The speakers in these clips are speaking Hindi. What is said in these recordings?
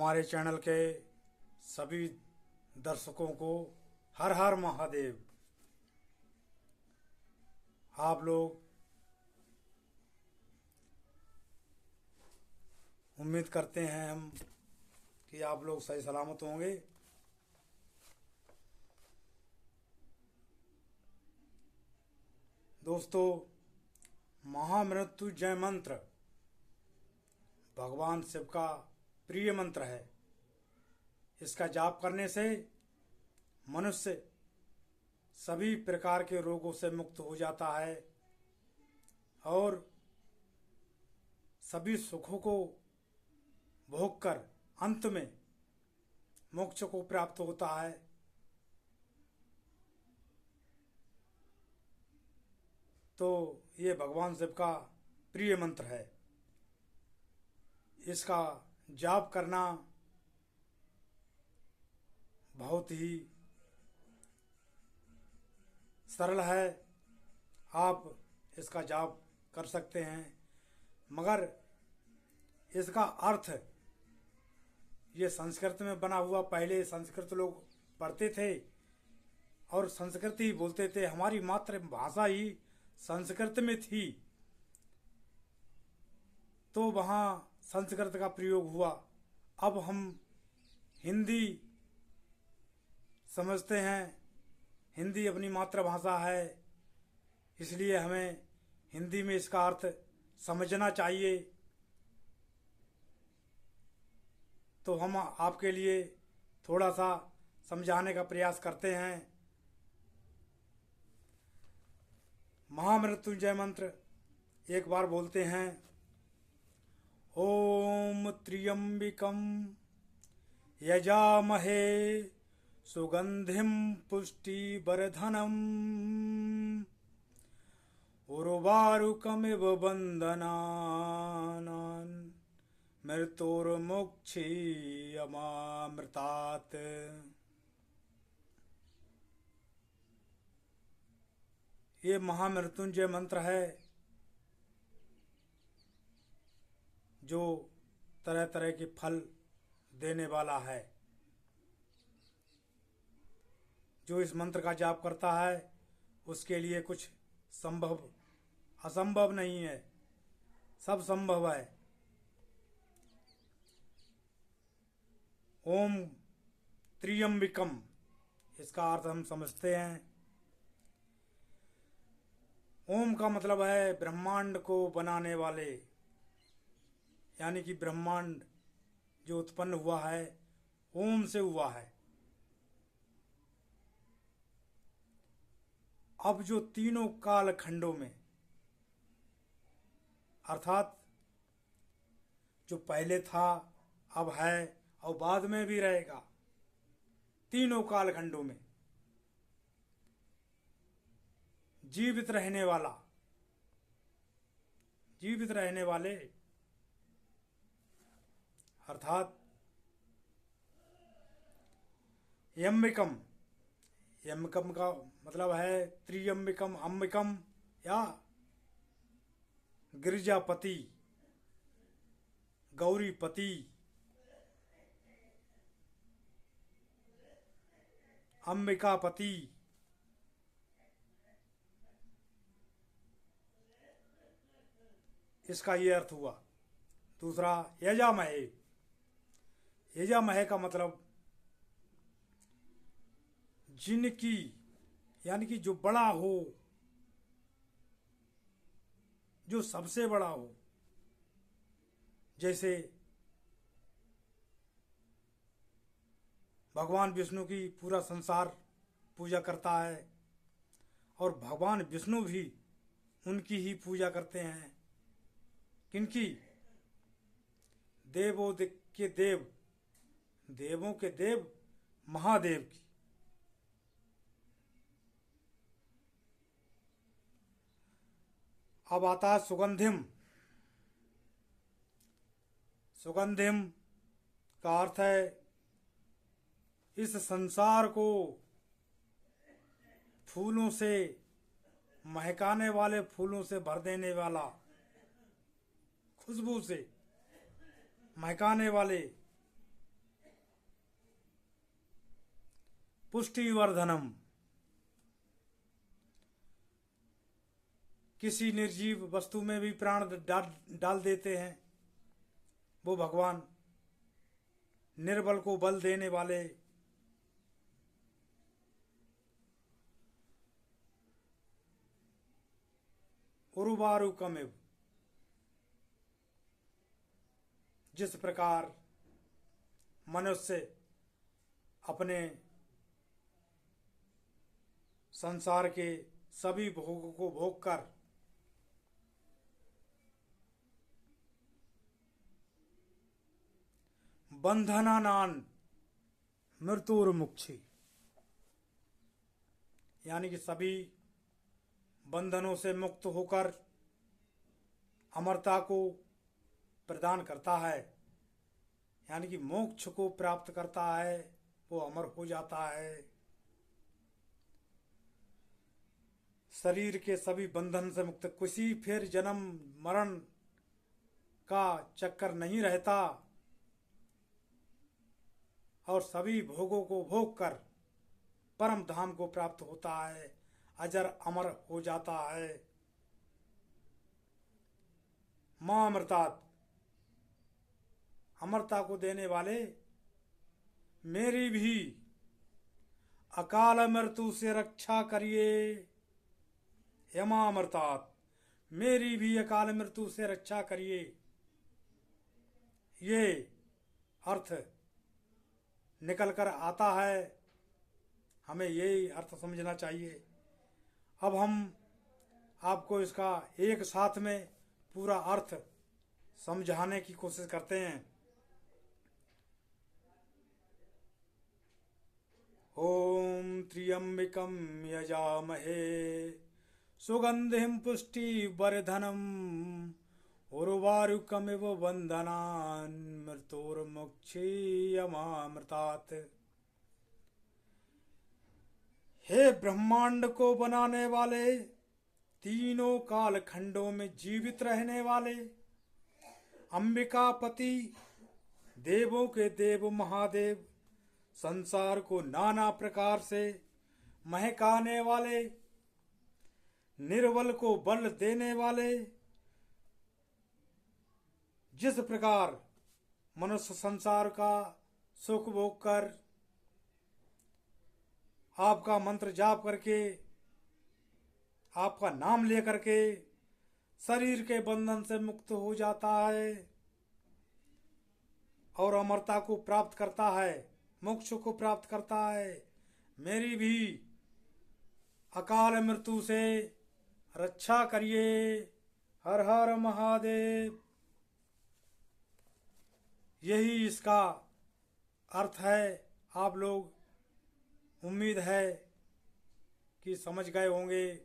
हमारे चैनल के सभी दर्शकों को हर हर महादेव। आप लोग उम्मीद करते हैं हम कि आप लोग सही सलामत होंगे। दोस्तों, महामृत्युंजय मंत्र भगवान शिव का प्रिय मंत्र है। इसका जाप करने से मनुष्य सभी प्रकार के रोगों से मुक्त हो जाता है और सभी सुखों को भोगकर अंत में मोक्ष को प्राप्त होता है। तो ये भगवान शिव का प्रिय मंत्र है। इसका जाप करना बहुत ही सरल है। आप इसका जाप कर सकते हैं, मगर इसका अर्थ ये संस्कृत में बना हुआ, पहले संस्कृत लोग पढ़ते थे और संस्कृत ही बोलते थे। हमारी मातृभाषा ही संस्कृत में थी, तो वहाँ संस्कृत का प्रयोग हुआ। अब हम हिंदी समझते हैं, हिंदी अपनी मातृभाषा है, इसलिए हमें हिंदी में इसका अर्थ समझना चाहिए। तो हम आपके लिए थोड़ा सा समझाने का प्रयास करते हैं। महामृत्युंजय मंत्र एक बार बोलते हैं। ओम त्र्यंबकम यजामहे सुगंधिम पुष्टिवर्धनम उर्वारुकमिव बंधनानां मृत्युर्मुक्षीयमामृतात्। ये महामृत्युंजय मंत्र है जो तरह तरह के फल देने वाला है। जो इस मंत्र का जाप करता है उसके लिए कुछ संभव असंभव नहीं है, सब संभव है। ओम त्र्यंबकम, इसका अर्थ हम समझते हैं। ओम का मतलब है ब्रह्मांड को बनाने वाले, यानी कि ब्रह्मांड जो उत्पन्न हुआ है ओम से हुआ है। अब जो तीनों काल खंडों में, अर्थात जो पहले था, अब है और बाद में भी रहेगा, तीनों काल खंडों में जीवित रहने वाले अर्थात यम्बिकम, यम्बिकम का मतलब है त्रियम्बिकम, अम्बिकम या गिरिजापति, गौरीपति, अंबिकापति, इसका ये अर्थ हुआ। दूसरा यजामहे, यजामहे का मतलब जिनकी, यानी कि जो बड़ा हो, जो सबसे बड़ा हो। जैसे भगवान विष्णु की पूरा संसार पूजा करता है और भगवान विष्णु भी उनकी ही पूजा करते हैं। किनकी? देवों के देव, देवों के देव महादेव की। अब आता है सुगंधिम। सुगंधिम का अर्थ है इस संसार को फूलों से, महकाने वाले फूलों से भर देने वाला, खुशबू से महकाने वाले पुष्टिवर्धनम। किसी निर्जीव वस्तु में भी प्राण डाल देते हैं वो भगवान। निर्बल को बल देने वाले, उर्वारुकमिव। जिस प्रकार मनुष्य अपने संसार के सभी भोगों को भोग कर बंधनानान मृत्युर्मुक्षी, यानी कि सभी बंधनों से मुक्त होकर अमरता को प्रदान करता है, यानी कि मोक्ष को प्राप्त करता है, वो अमर हो जाता है। शरीर के सभी बंधन से मुक्त, किसी फिर जन्म मरण का चक्कर नहीं रहता और सभी भोगों को भोग कर परम धाम को प्राप्त होता है, अजर अमर हो जाता है। मां अमृतात, अमरता को देने वाले, मेरी भी अकाल मृत्यु से रक्षा करिए। यमा अमृतात, मेरी भी अकाल मृत्यु से रक्षा करिए। ये अर्थ निकल कर आता है, हमें यही अर्थ समझना चाहिए। अब हम आपको इसका एक साथ में पूरा अर्थ समझाने की कोशिश करते हैं। ओम त्र्यंबकम यजामहे सुगंधिम पुष्टिवर्धनम उर्वारुकमिव बंधनान् मृत्युर्मुक्षीयमामृतात्। हे ब्रह्मांड को बनाने वाले, तीनों काल खंडों में जीवित रहने वाले, अंबिकापति, देवों के देव महादेव, संसार को नाना प्रकार से महकाने वाले, निर्बल को बल देने वाले, जिस प्रकार मनुष्य संसार का सुख भोग कर आपका मंत्र जाप करके, आपका नाम लेकर के शरीर के बंधन से मुक्त हो जाता है और अमरता को प्राप्त करता है, मोक्ष को प्राप्त करता है, मेरी भी अकाल मृत्यु से रक्षा करिए। हर हर महादेव। यही इसका अर्थ है। आप लोग उम्मीद है कि समझ गए होंगे।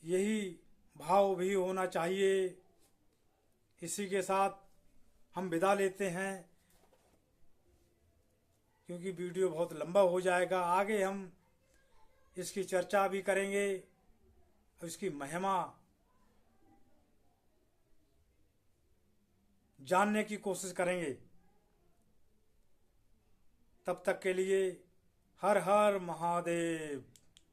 यही भाव भी होना चाहिए। इसी के साथ हम विदा लेते हैं, क्योंकि वीडियो बहुत लंबा हो जाएगा। आगे हम इसकी चर्चा भी करेंगे और इसकी महिमा जानने की कोशिश करेंगे। तब तक के लिए हर हर महादेव।